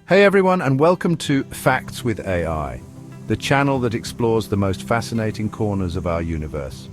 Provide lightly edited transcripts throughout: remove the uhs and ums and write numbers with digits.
Hey everyone, and welcome to Facts with AI, the channel that explores the most fascinating corners of our universe.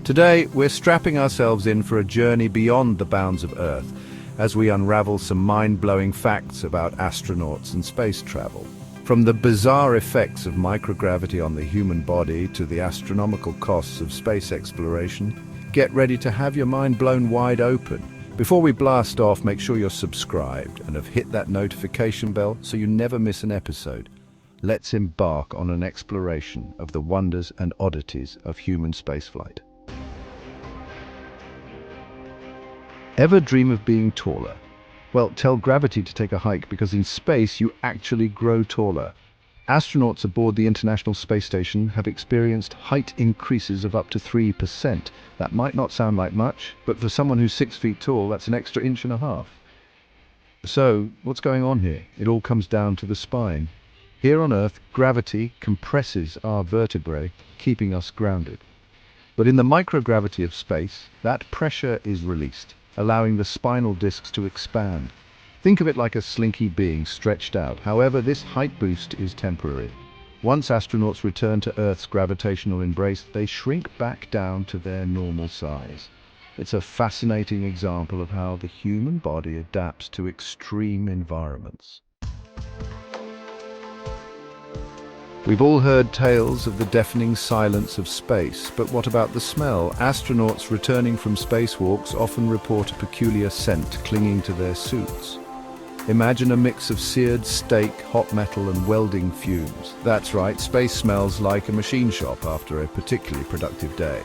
Today, we're strapping ourselves in for a journey beyond the bounds of Earth as we unravel some mind-blowing facts about astronauts and space travel. From the bizarre effects of microgravity on the human body to the astronomical costs of space exploration, get ready to have your mind blown wide open. Before we blast off, make sure you're subscribed and have hit that notification bell so you never miss an episode. Let's embark on an exploration of the wonders and oddities of human spaceflight. Ever dream of being taller? Well, tell gravity to take a hike, because in space you actually grow taller. Astronauts aboard the International Space Station have experienced height increases of up to 3%. That might not sound like much, but for someone who's 6 feet tall, that's an extra inch and a half. So, what's going on here? It all comes down to the spine. Here on Earth, gravity compresses our vertebrae, keeping us grounded. But in the microgravity of space, that pressure is released, allowing the spinal discs to expand. Think of it like a slinky being stretched out. However, this height boost is temporary. Once astronauts return to Earth's gravitational embrace, they shrink back down to their normal size. It's a fascinating example of how the human body adapts to extreme environments. We've all heard tales of the deafening silence of space, but what about the smell? Astronauts returning from spacewalks often report a peculiar scent clinging to their suits. Imagine a mix of seared steak, hot metal and welding fumes. That's right, space smells like a machine shop after a particularly productive day.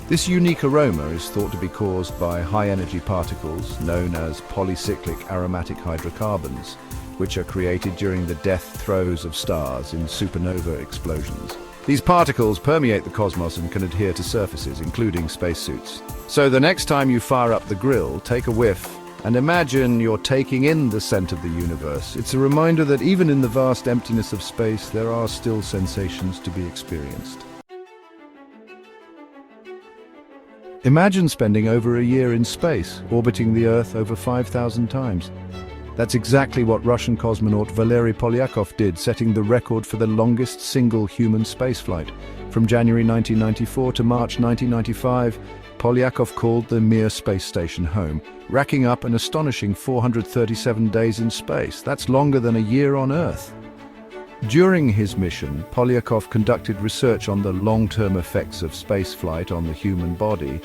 This unique aroma is thought to be caused by high-energy particles known as polycyclic aromatic hydrocarbons, which are created during the death throes of stars in supernova explosions. These particles permeate the cosmos and can adhere to surfaces, including spacesuits. So the next time you fire up the grill, take a whiff and imagine you're taking in the scent of the universe. It's a reminder that even in the vast emptiness of space, there are still sensations to be experienced. Imagine spending over a year in space, orbiting the Earth over 5,000 times. That's exactly what Russian cosmonaut Valery Polyakov did, setting the record for the longest single human spaceflight. From January 1994 to March 1995, Polyakov called the Mir space station home, racking up an astonishing 437 days in space. That's longer than a year on Earth. During his mission, Polyakov conducted research on the long-term effects of spaceflight on the human body,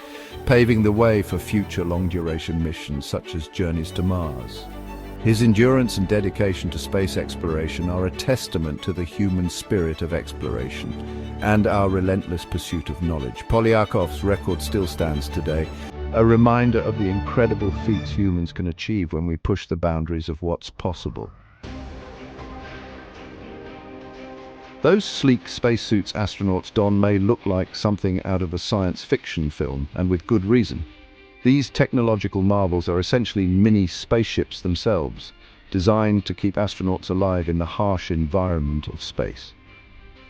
paving the way for future long-duration missions such as journeys to Mars. His endurance and dedication to space exploration are a testament to the human spirit of exploration and our relentless pursuit of knowledge. Polyakov's record still stands today, a reminder of the incredible feats humans can achieve when we push the boundaries of what's possible. Those sleek spacesuits astronauts don may look like something out of a science fiction film, and with good reason. These technological marvels are essentially mini spaceships themselves, designed to keep astronauts alive in the harsh environment of space.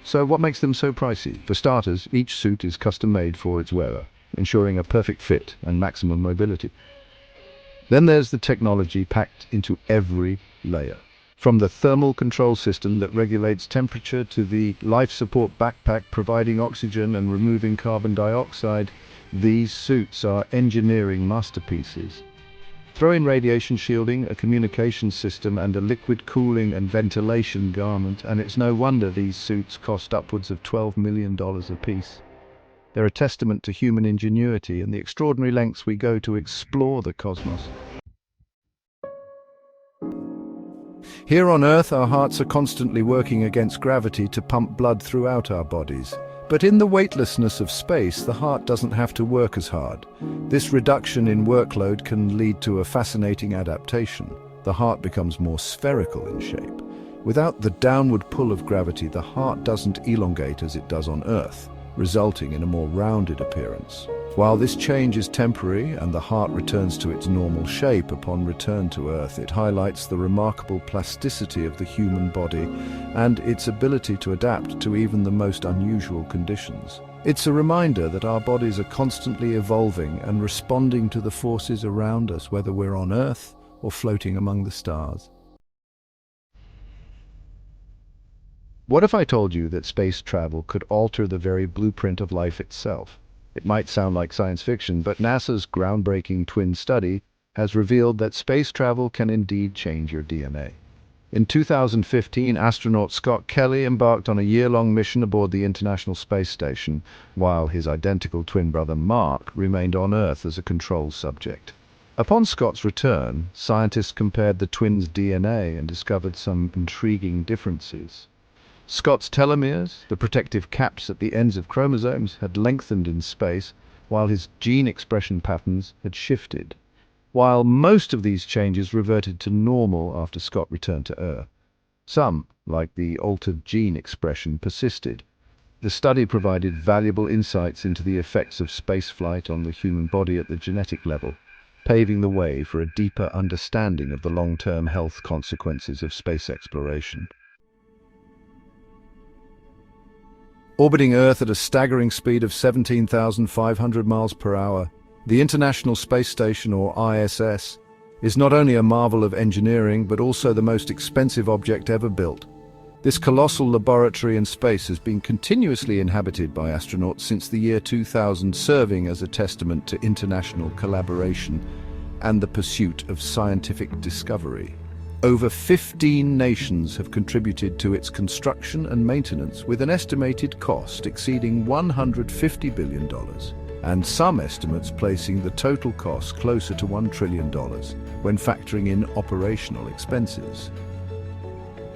So what makes them so pricey? For starters, each suit is custom-made for its wearer, ensuring a perfect fit and maximum mobility. Then there's the technology packed into every layer. From the thermal control system that regulates temperature to the life support backpack providing oxygen and removing carbon dioxide, these suits are engineering masterpieces. Throw in radiation shielding, a communication system, and a liquid cooling and ventilation garment, and it's no wonder these suits cost upwards of $12 million apiece. They're a testament to human ingenuity and the extraordinary lengths we go to explore the cosmos. Here on Earth, our hearts are constantly working against gravity to pump blood throughout our bodies. But in the weightlessness of space, the heart doesn't have to work as hard. This reduction in workload can lead to a fascinating adaptation. The heart becomes more spherical in shape. Without the downward pull of gravity, the heart doesn't elongate as it does on Earth, resulting in a more rounded appearance. While this change is temporary and the heart returns to its normal shape upon return to Earth, it highlights the remarkable plasticity of the human body and its ability to adapt to even the most unusual conditions. It's a reminder that our bodies are constantly evolving and responding to the forces around us, whether we're on Earth or floating among the stars. What if I told you that space travel could alter the very blueprint of life itself? It might sound like science fiction, but NASA's groundbreaking twin study has revealed that space travel can indeed change your DNA. In 2015, astronaut Scott Kelly embarked on a year-long mission aboard the International Space Station, while his identical twin brother Mark remained on Earth as a control subject. Upon Scott's return, scientists compared the twins' DNA and discovered some intriguing differences. Scott's telomeres, the protective caps at the ends of chromosomes, had lengthened in space, while his gene expression patterns had shifted. While most of these changes reverted to normal after Scott returned to Earth, some, like the altered gene expression, persisted. The study provided valuable insights into the effects of spaceflight on the human body at the genetic level, paving the way for a deeper understanding of the long-term health consequences of space exploration. Orbiting Earth at a staggering speed of 17,500 miles per hour, the International Space Station, or ISS, is not only a marvel of engineering but also the most expensive object ever built. This colossal laboratory in space has been continuously inhabited by astronauts since the year 2000, serving as a testament to international collaboration and the pursuit of scientific discovery. Over 15 nations have contributed to its construction and maintenance, with an estimated cost exceeding $150 billion, and some estimates placing the total cost closer to $1 trillion when factoring in operational expenses.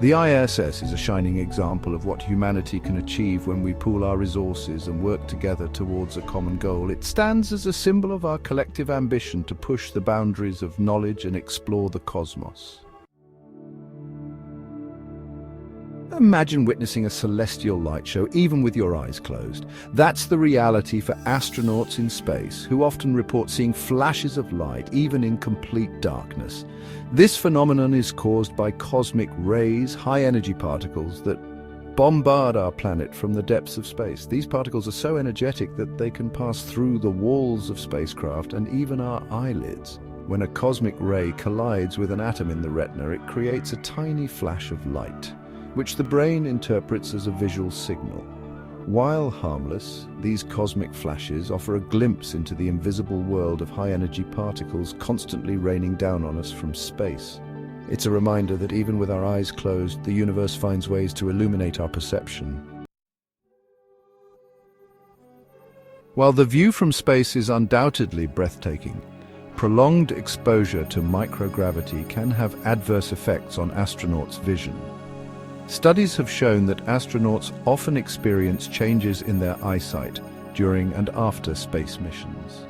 The ISS is a shining example of what humanity can achieve when we pool our resources and work together towards a common goal. It stands as a symbol of our collective ambition to push the boundaries of knowledge and explore the cosmos. Imagine witnessing a celestial light show even with your eyes closed. That's the reality for astronauts in space, who often report seeing flashes of light even in complete darkness. This phenomenon is caused by cosmic rays, high-energy particles that bombard our planet from the depths of space. These particles are so energetic that they can pass through the walls of spacecraft and even our eyelids. When a cosmic ray collides with an atom in the retina, it creates a tiny flash of light, which the brain interprets as a visual signal. While harmless, these cosmic flashes offer a glimpse into the invisible world of high-energy particles constantly raining down on us from space. It's a reminder that even with our eyes closed, the universe finds ways to illuminate our perception. While the view from space is undoubtedly breathtaking, prolonged exposure to microgravity can have adverse effects on astronauts' vision. Studies have shown that astronauts often experience changes in their eyesight during and after space missions.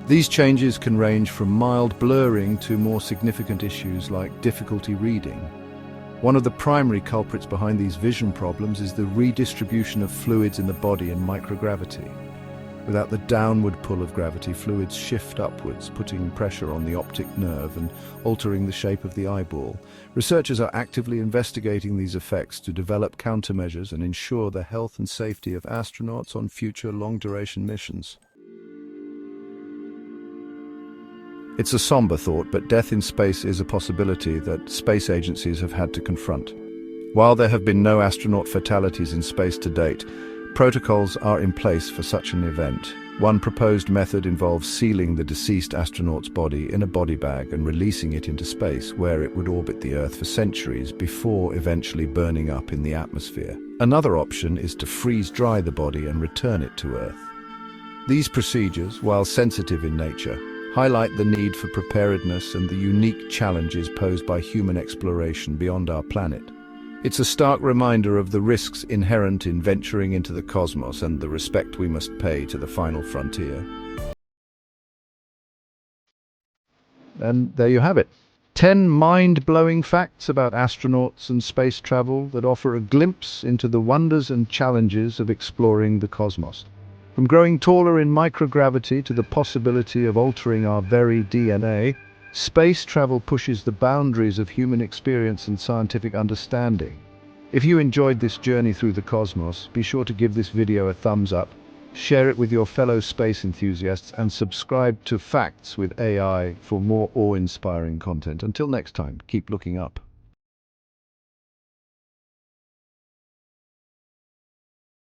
These changes can range from mild blurring to more significant issues like difficulty reading. One of the primary culprits behind these vision problems is the redistribution of fluids in the body in microgravity. Without the downward pull of gravity, fluids shift upwards, putting pressure on the optic nerve and altering the shape of the eyeball. Researchers are actively investigating these effects to develop countermeasures and ensure the health and safety of astronauts on future long-duration missions. It's a somber thought, but death in space is a possibility that space agencies have had to confront. While there have been no astronaut fatalities in space to date, protocols are in place for such an event. One proposed method involves sealing the deceased astronaut's body in a body bag and releasing it into space, where it would orbit the Earth for centuries before eventually burning up in the atmosphere. Another option is to freeze-dry the body and return it to Earth. These procedures, while sensitive in nature, highlight the need for preparedness and the unique challenges posed by human exploration beyond our planet. It's a stark reminder of the risks inherent in venturing into the cosmos and the respect we must pay to the final frontier. And there you have it. 10 mind-blowing facts about astronauts and space travel that offer a glimpse into the wonders and challenges of exploring the cosmos. From growing taller in microgravity to the possibility of altering our very DNA, space travel pushes the boundaries of human experience and scientific understanding. If you enjoyed this journey through the cosmos, be sure to give this video a thumbs up, share it with your fellow space enthusiasts, and subscribe to Facts with AI for more awe-inspiring content. Until next time, keep looking up.